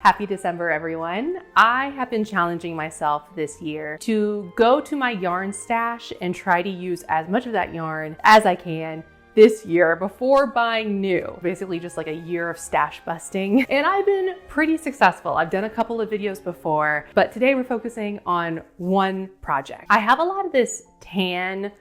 Happy December, everyone. I have been challenging myself this year to go to my yarn stash and try to use as much of that yarn as I can this year before buying new. Basically just like a year of stash busting. And I've been pretty successful. I've done a couple of videos before, but today we're focusing on one project. I have a lot of this tan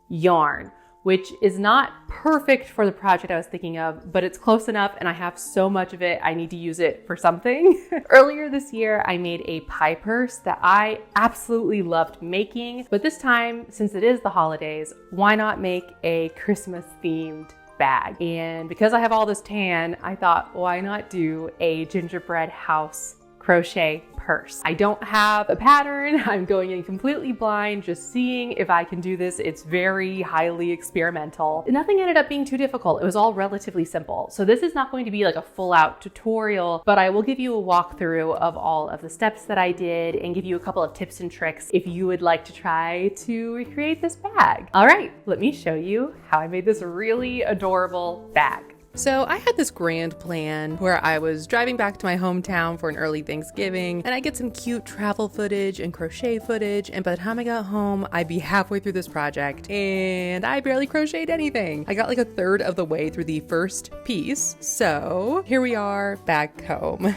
yarn, which is not perfect for the project I was thinking of, but it's close enough and I have so much of it, I need to use it for something. Earlier this year, I made a pie purse that I absolutely loved making, but this time, since it is the holidays, why not make a Christmas themed bag? And because I have all this tan, I thought, why not do a gingerbread house crochet purse? I don't have a pattern. I'm going in completely blind, just seeing if I can do this. It's very highly experimental. Nothing ended up being too difficult. It was all relatively simple. So this is not going to be like a full out tutorial, but I will give you a walkthrough of all of the steps that I did and give you a couple of tips and tricks if you would like to try to recreate this bag. All right, let me show you how I made this really adorable bag. So I had this grand plan where I was driving back to my hometown for an early Thanksgiving, and I get some cute travel footage and crochet footage, and by the time I got home, I'd be halfway through this project, and I barely crocheted anything. I got like a third of the way through the first piece, so here we are back home.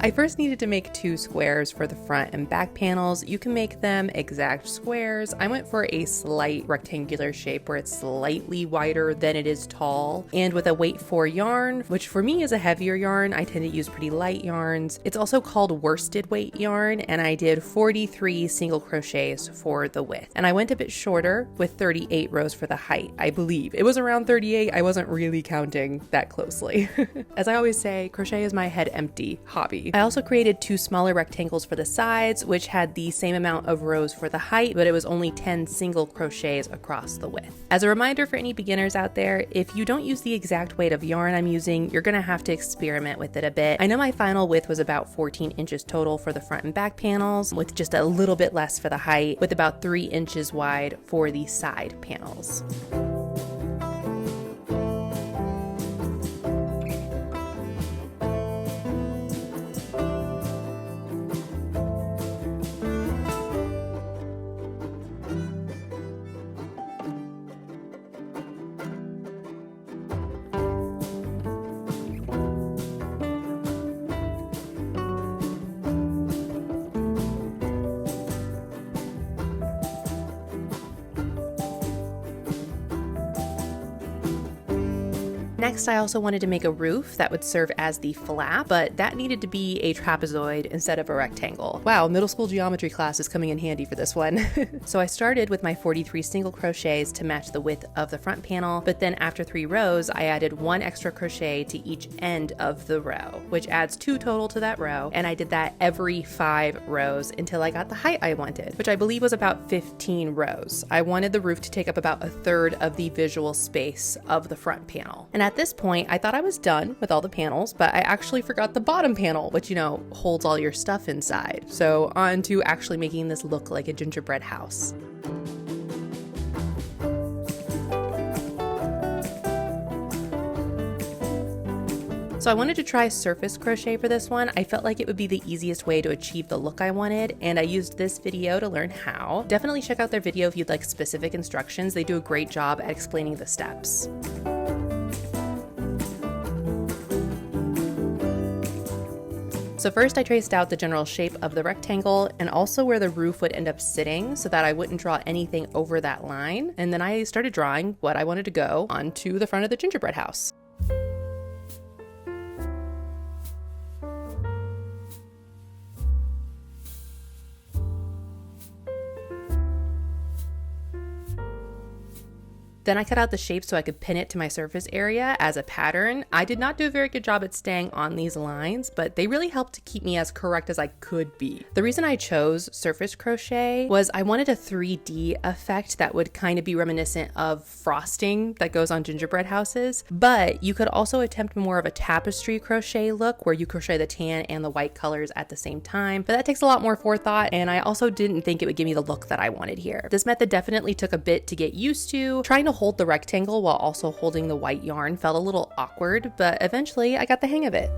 I first needed to make 2 squares for the front and back panels. You can make them exact squares. I went for a slight rectangular shape where it's slightly wider than it is tall, and with a weight 4 yarn, which for me is a heavier yarn. I tend to use pretty light yarns. It's also called worsted weight yarn, and I did 43 single crochets for the width. And I went a bit shorter with 38 rows for the height, I believe. It was around 38. I wasn't really counting that closely. As I always say, crochet is my head empty hobby. I also created 2 smaller rectangles for the sides, which had the same amount of rows for the height, but it was only 10 single crochets across the width. As a reminder for any beginners out there, if you don't use the exact weight of yarn I'm using, you're gonna have to experiment with it a bit. I know my final width was about 14 inches total for the front and back panels, with just a little bit less for the height, with about 3 inches wide for the side panels. Next, I also wanted to make a roof that would serve as the flap, but that needed to be a trapezoid instead of a rectangle. Wow, middle school geometry class is coming in handy for this one. So I started with my 43 single crochets to match the width of the front panel, but then after 3 rows, I added 1 extra crochet to each end of the row, which adds 2 total to that row, and I did that every 5 rows until I got the height I wanted, which I believe was about 15 rows. I wanted the roof to take up about a third of the visual space of the front panel. And at this point, I thought I was done with all the panels, but I actually forgot the bottom panel, which, you know, holds all your stuff inside. So on to actually making this look like a gingerbread house. So I wanted to try surface crochet for this one. I felt like it would be the easiest way to achieve the look I wanted, and I used this video to learn how. Definitely check out their video if you'd like specific instructions. They do a great job at explaining the steps. So first I traced out the general shape of the rectangle and also where the roof would end up sitting so that I wouldn't draw anything over that line. And then I started drawing what I wanted to go onto the front of the gingerbread house. Then I cut out the shape so I could pin it to my surface area as a pattern. I did not do a very good job at staying on these lines, but they really helped to keep me as correct as I could be. The reason I chose surface crochet was I wanted a 3D effect that would kind of be reminiscent of frosting that goes on gingerbread houses, but you could also attempt more of a tapestry crochet look where you crochet the tan and the white colors at the same time, but that takes a lot more forethought, and I also didn't think it would give me the look that I wanted here. This method definitely took a bit to get used to. Trying to hold the rectangle while also holding the white yarn felt a little awkward, but eventually I got the hang of it.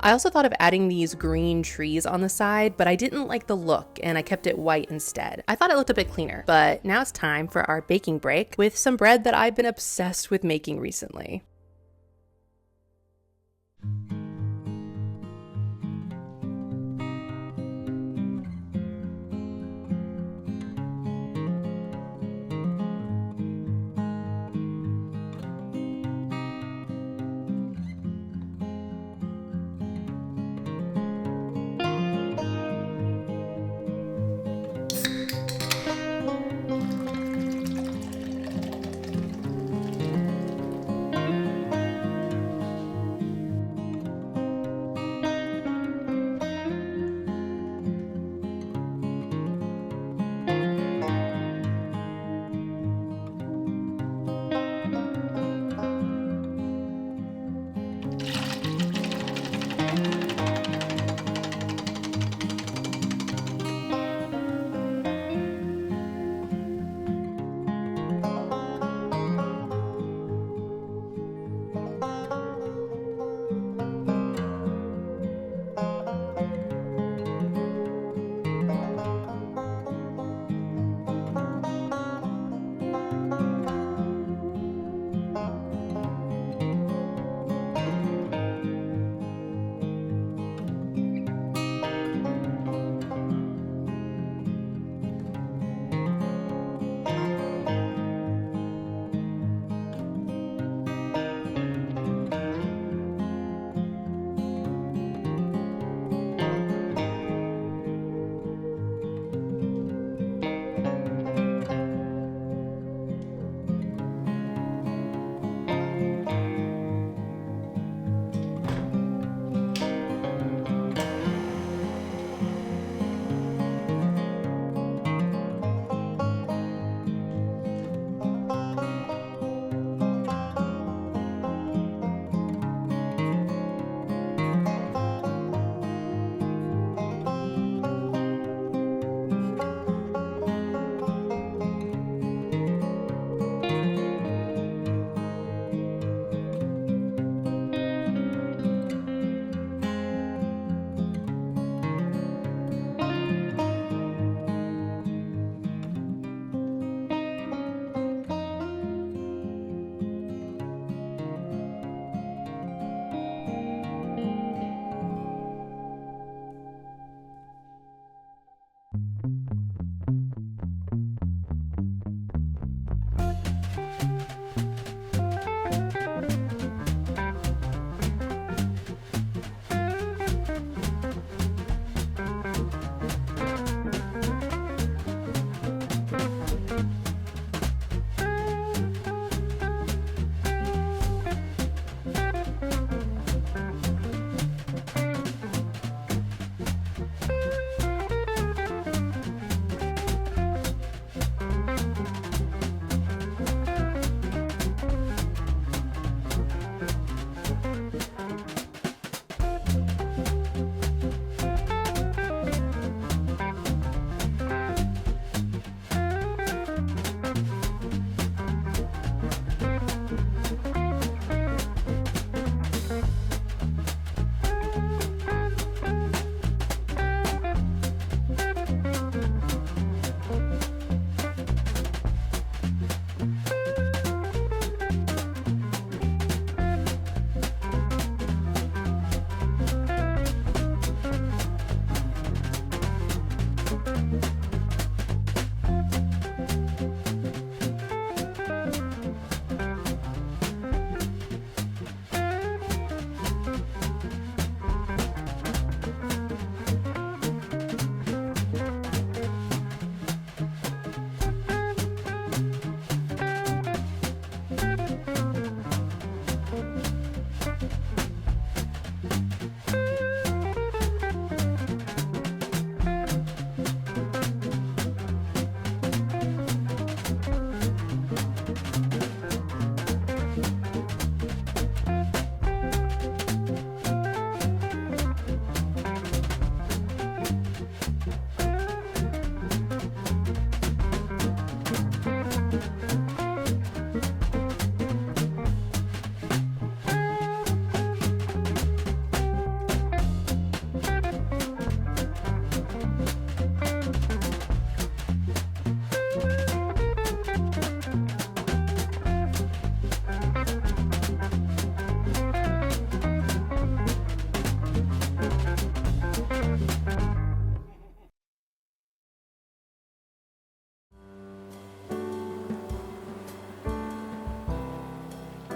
I also thought of adding these green trees on the side, but I didn't like the look and I kept it white instead. I thought it looked a bit cleaner, but now it's time for our baking break with some bread that I've been obsessed with making recently.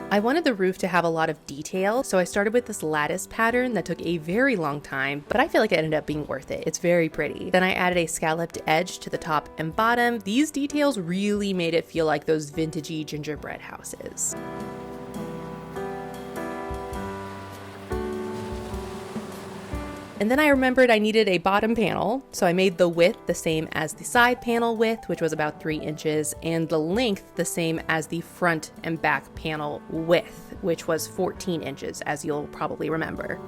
I wanted the roof to have a lot of detail, so I started with this lattice pattern that took a very long time, but I feel like it ended up being worth it. It's very pretty. Then I added a scalloped edge to the top and bottom. These details really made it feel like those vintagey gingerbread houses. And then I remembered I needed a bottom panel, so I made the width the same as the side panel width, which was about 3 inches, and the length the same as the front and back panel width, which was 14 inches, as you'll probably remember.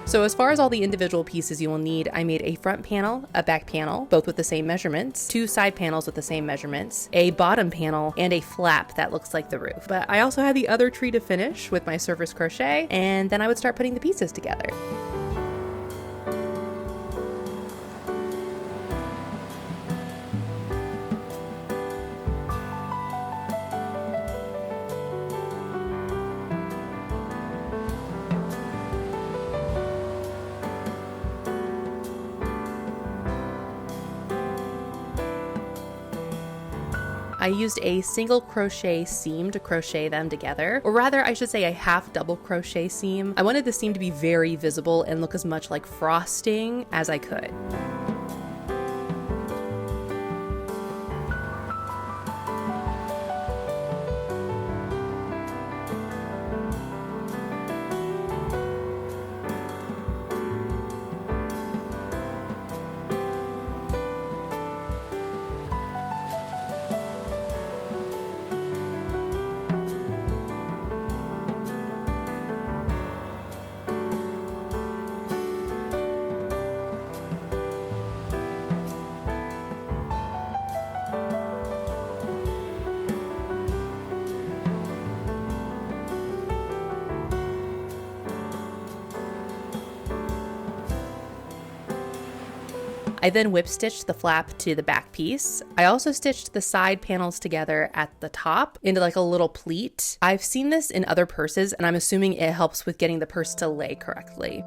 So as far as all the individual pieces you will need, I made a front panel, a back panel, both with the same measurements, 2 side panels with the same measurements, a bottom panel, and a flap that looks like the roof. But I also had the other tree to finish with my surface crochet, and then I would start putting the pieces together. I used a single crochet seam to crochet them together, or rather I should say a half double crochet seam. I wanted the seam to be very visible and look as much like frosting as I could. I then whip stitched the flap to the back piece. I also stitched the side panels together at the top into like a little pleat. I've seen this in other purses, and I'm assuming it helps with getting the purse to lay correctly.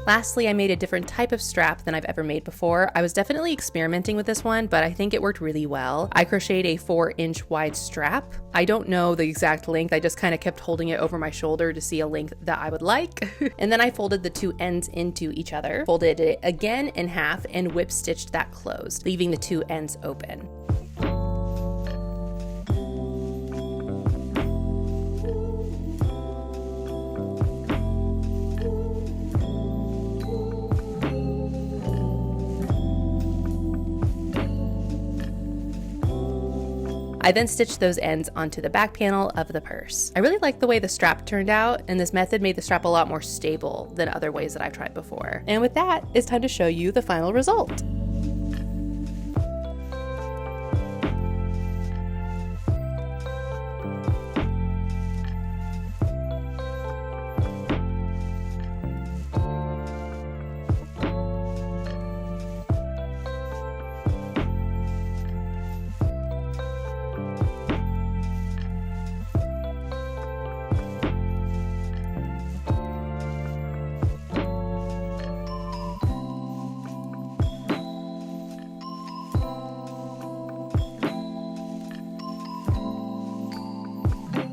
Lastly, I made a different type of strap than I've ever made before. I was definitely experimenting with this one, but I think it worked really well. I crocheted a 4-inch wide strap. I don't know the exact length. I just kind of kept holding it over my shoulder to see a length that I would like. And then I folded the 2 ends into each other, folded it again in half, and whip stitched that closed, leaving the 2 ends open. I then stitched those ends onto the back panel of the purse. I really liked the way the strap turned out, and this method made the strap a lot more stable than other ways that I've tried before. And with that, it's time to show you the final result.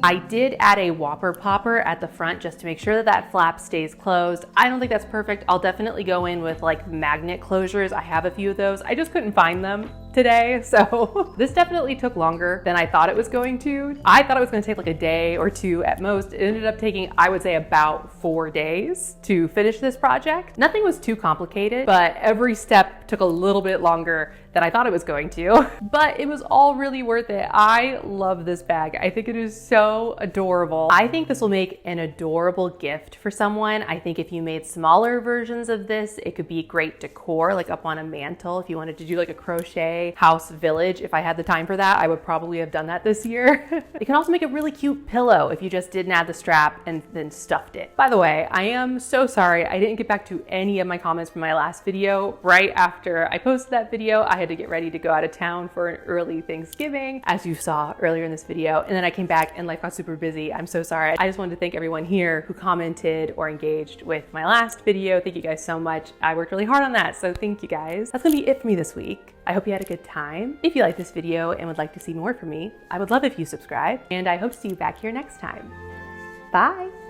I did add a whopper popper at the front just to make sure that that flap stays closed. I don't think that's perfect. I'll definitely go in with like magnet closures. I have a few of those. I just couldn't find them today, so this definitely took longer than I thought it was going to. I thought it was going to take like a day or 2 at most. It ended up taking, I would say, about 4 days to finish this project. Nothing was too complicated, but every step took a little bit longer than I thought it was going to, but it was all really worth it. I love this bag. I think it is so adorable. I think this will make an adorable gift for someone. I think if you made smaller versions of this, it could be great decor, like up on a mantle. If you wanted to do like a crochet house village, if I had the time for that, I would probably have done that this year. It can also make a really cute pillow if you just didn't add the strap and then stuffed it. By the way, I am so sorry I didn't get back to any of my comments from my last video. Right after I posted that video, I had to get ready to go out of town for an early Thanksgiving, as you saw earlier in this video, and then I came back and life got super busy. I'm so sorry. I just wanted to thank everyone here who commented or engaged with my last video. Thank you guys so much. I worked really hard on that, so thank you guys. That's gonna be it for me this week. I hope you had a good time. If you like this video and would like to see more from me, I would love if you subscribe, and I hope to see you back here next time. Bye.